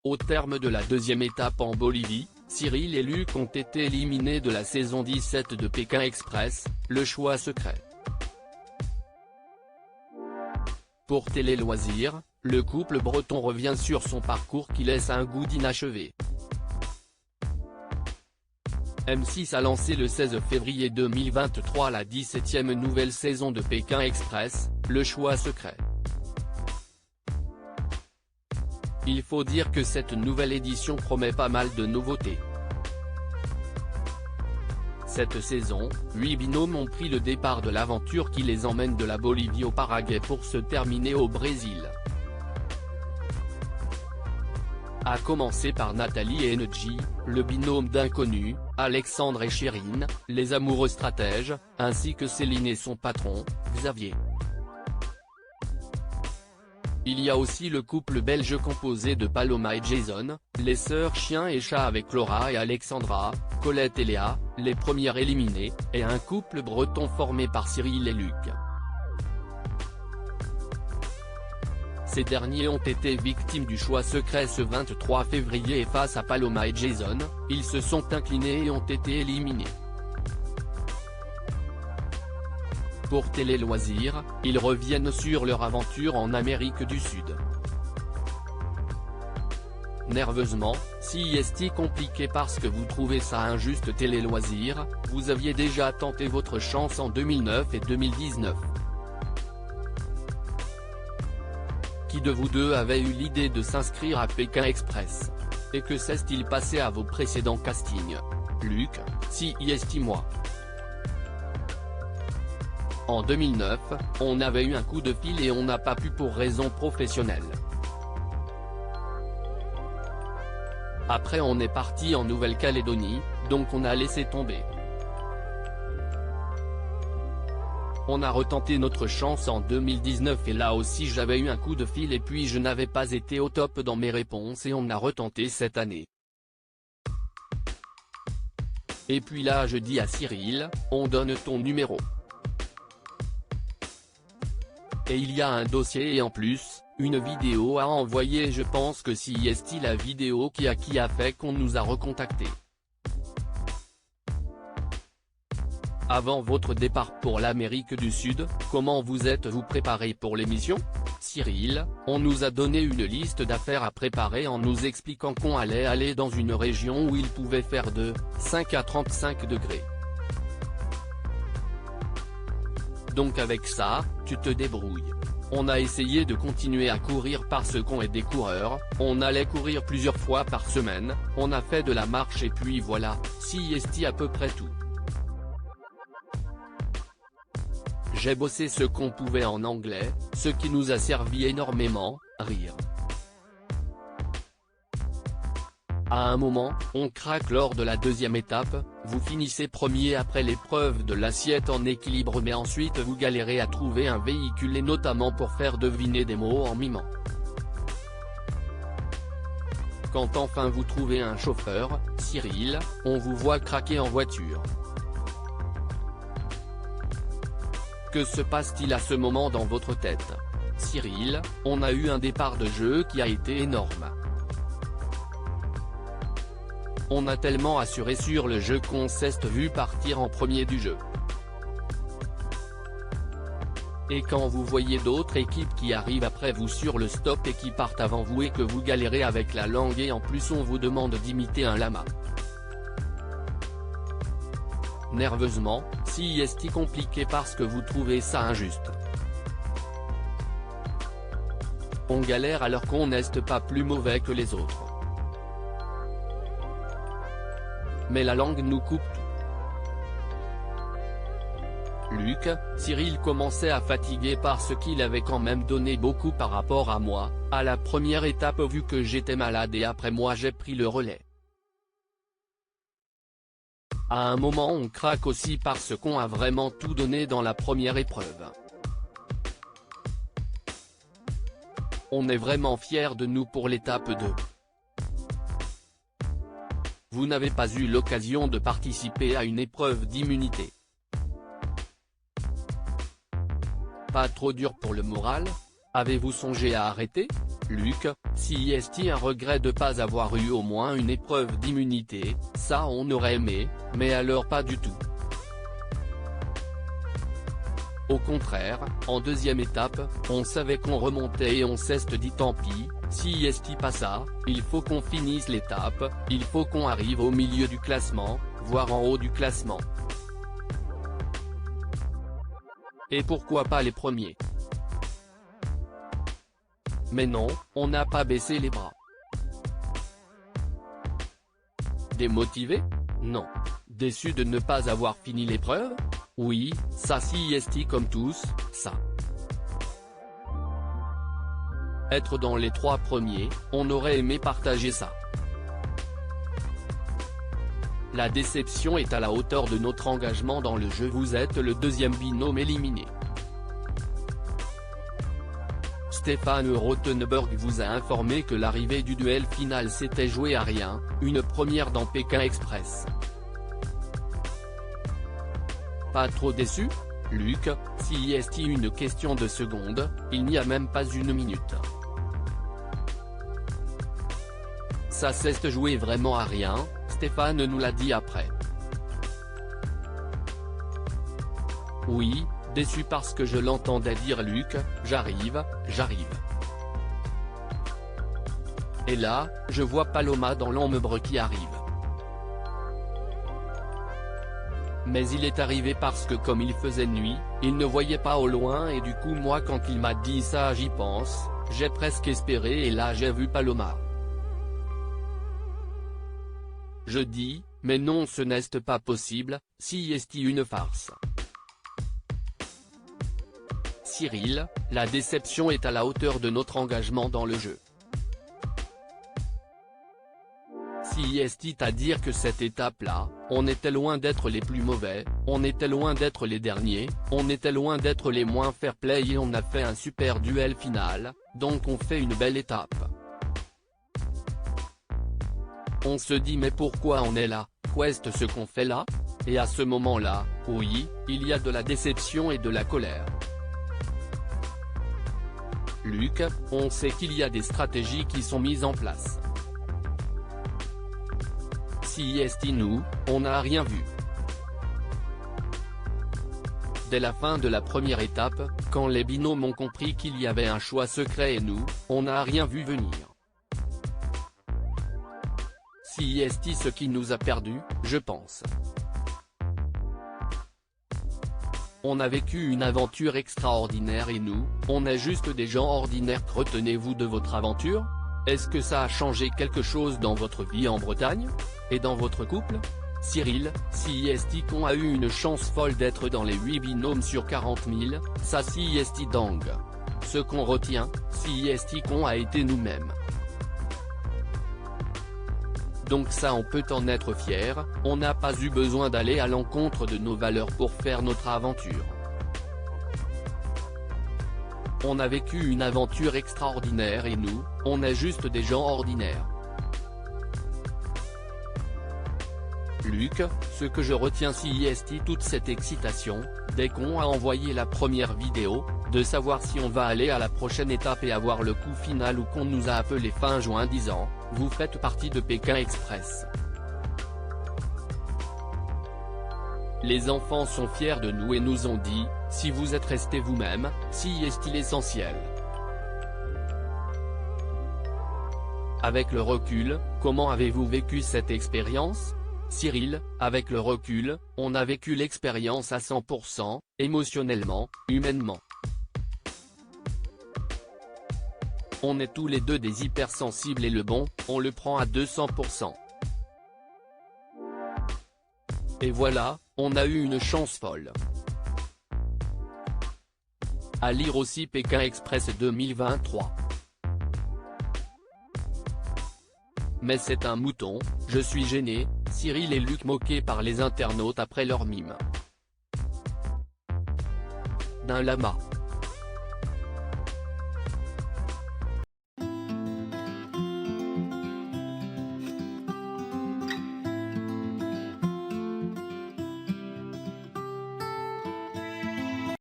Au terme de la deuxième étape en Bolivie, Cyril et Luc ont été éliminés de la saison 17 de Pékin Express, le choix secret. Pour Télé Loisirs, le couple breton revient sur son parcours qui laisse un goût d'inachevé. M6 a lancé le 16 février 2023 la 17e nouvelle saison de Pékin Express, le choix secret. Il faut dire que cette nouvelle édition promet pas mal de nouveautés. Cette saison, 8 binômes ont pris le départ de l'aventure qui les emmène de la Bolivie au Paraguay pour se terminer au Brésil. À commencer par Nathalie et Engie, le binôme d'inconnus, Alexandre et Chérine, les amoureux stratèges, ainsi que Céline et son patron, Xavier. Il y a aussi le couple belge composé de Paloma et Jason, les sœurs chien et chat avec Laura et Alexandra, Colette et Léa, les premières éliminées, et un couple breton formé par Cyril et Luc. Ces derniers ont été victimes du choix secret ce 23 février et face à Paloma et Jason, ils se sont inclinés et ont été éliminés. Pour Télé Loisirs, ils reviennent sur leur aventure en Amérique du Sud. Nerveusement, si est compliqué parce que vous trouvez ça injuste. Télé Loisirs, vous aviez déjà tenté votre chance en 2009 et 2019. Qui de vous deux avait eu l'idée de s'inscrire à Pékin Express? Et que s'est-il passé à vos précédents castings? Luc, si moi. En 2009, on avait eu un coup de fil et on n'a pas pu pour raison professionnelle. Après on est parti en Nouvelle-Calédonie, donc on a laissé tomber. On a retenté notre chance en 2019 et là aussi j'avais eu un coup de fil et puis je n'avais pas été au top dans mes réponses et on a retenté cette année. Et puis là je dis à Cyril, on donne ton numéro. Et il y a un dossier et en plus, une vidéo à envoyer. Je pense que si est la vidéo qui a fait qu'on nous a recontacté. Avant votre départ pour l'Amérique du Sud, comment vous êtes-vous préparé pour l'émission? Cyril, on nous a donné une liste d'affaires à préparer en nous expliquant qu'on allait aller dans une région où il pouvait faire de 5 à 35 degrés. Donc avec ça, tu te débrouilles. On a essayé de continuer à courir parce qu'on est des coureurs, on allait courir plusieurs fois par semaine, on a fait de la marche et puis voilà, si est à peu près tout. J'ai bossé ce qu'on pouvait en anglais, ce qui nous a servi énormément, rire. À un moment, on craque lors de la deuxième étape, vous finissez premier après l'épreuve de l'assiette en équilibre mais ensuite vous galérez à trouver un véhicule et notamment pour faire deviner des mots en mimant. Quand enfin vous trouvez un chauffeur, Cyril, on vous voit craquer en voiture. Que se passe-t-il à ce moment dans votre tête? Cyril, on a eu un départ de jeu qui a été énorme. On a tellement assuré sur le jeu qu'on s'est vu partir en premier du jeu. Et quand vous voyez d'autres équipes qui arrivent après vous sur le stop et qui partent avant vous et que vous galérez avec la langue et en plus on vous demande d'imiter un lama. Nerveusement, si est compliqué parce que vous trouvez ça injuste. On galère alors qu'on n'est pas plus mauvais que les autres. Mais la langue nous coupe tout. Luc, Cyril commençait à fatiguer parce qu'il avait quand même donné beaucoup par rapport à moi, à la première étape vu que j'étais malade et après moi j'ai pris le relais. À un moment on craque aussi parce qu'on a vraiment tout donné dans la première épreuve. On est vraiment fiers de nous pour l'étape 2. Vous n'avez pas eu l'occasion de participer à une épreuve d'immunité. Pas trop dur pour le moral? Avez-vous songé à arrêter? Luc, si est-il un regret de pas avoir eu au moins une épreuve d'immunité, ça on aurait aimé, mais alors pas du tout. Au contraire, en deuxième étape, on savait qu'on remontait et on s'est dit tant pis, si est pas ça, il faut qu'on finisse l'étape, il faut qu'on arrive au milieu du classement, voire en haut du classement. Et pourquoi pas les premiers? Mais non, on n'a pas baissé les bras. Démotivé? Non. Déçu de ne pas avoir fini l'épreuve? Oui, ça si est comme tous, ça. Être dans les 3 premiers, on aurait aimé partager ça. La déception est à la hauteur de notre engagement dans le jeu. Vous êtes le deuxième binôme éliminé. Stéphane Rothenberg vous a informé que l'arrivée du duel final s'était jouée à rien, une première dans Pékin Express. Pas trop déçu? Luc, si est une question de secondes, il n'y a même pas une minute. Ça s'est joué vraiment à rien, Stéphane nous l'a dit après. Oui, déçu parce que je l'entendais dire Luc, j'arrive. Et là, je vois Paloma dans l'ombre qui arrive. Mais il est arrivé parce que comme il faisait nuit, il ne voyait pas au loin et du coup moi quand il m'a dit ça j'y pense, j'ai presque espéré et là j'ai vu Paloma. Je dis, mais non ce n'est pas possible, si est une farce. Cyril, la déception est à la hauteur de notre engagement dans le jeu. Si est à dire que cette étape-là, on était loin d'être les plus mauvais, on était loin d'être les derniers, on était loin d'être les moins fair-play et on a fait un super duel final, donc on fait une belle étape. On se dit mais pourquoi on est là, qu'est-ce ce qu'on fait là? Et à ce moment-là, oui, il y a de la déception et de la colère. Luc, on sait qu'il y a des stratégies qui sont mises en place. Si est nous, on n'a rien vu. Dès la fin de la première étape, quand les binômes ont compris qu'il y avait un choix secret et nous, on n'a rien vu venir. Si est ce qui nous a perdu, je pense. On a vécu une aventure extraordinaire et nous, on est juste des gens ordinaires. Retenez-vous de votre aventure? Est-ce que ça a changé quelque chose dans votre vie en Bretagne? Et dans votre couple? Cyril, si est qu'on a eu une chance folle d'être dans les 8 binômes sur 40 000, ça si est dang. Ce qu'on retient, si est qu'on a été nous-mêmes. Donc ça on peut en être fier, on n'a pas eu besoin d'aller à l'encontre de nos valeurs pour faire notre aventure. On a vécu une aventure extraordinaire et nous, on est juste des gens ordinaires. Luc, ce que je retiens si est toute cette excitation, dès qu'on a envoyé la première vidéo, de savoir si on va aller à la prochaine étape et avoir le coup final ou qu'on nous a appelé fin juin disant, vous faites partie de Pékin Express. Les enfants sont fiers de nous et nous ont dit, si vous êtes restés vous-même, si est l'essentiel. Avec le recul, comment avez-vous vécu cette expérience? Cyril, avec le recul, on a vécu l'expérience à 100%, émotionnellement, humainement. On est tous les deux des hypersensibles et le bon, on le prend à 200%. Et voilà, on a eu une chance folle. À lire aussi Pékin Express 2023. Mais c'est un mouton, je suis gêné, Cyril et Luc moqués par les internautes après leur mime d'un lama.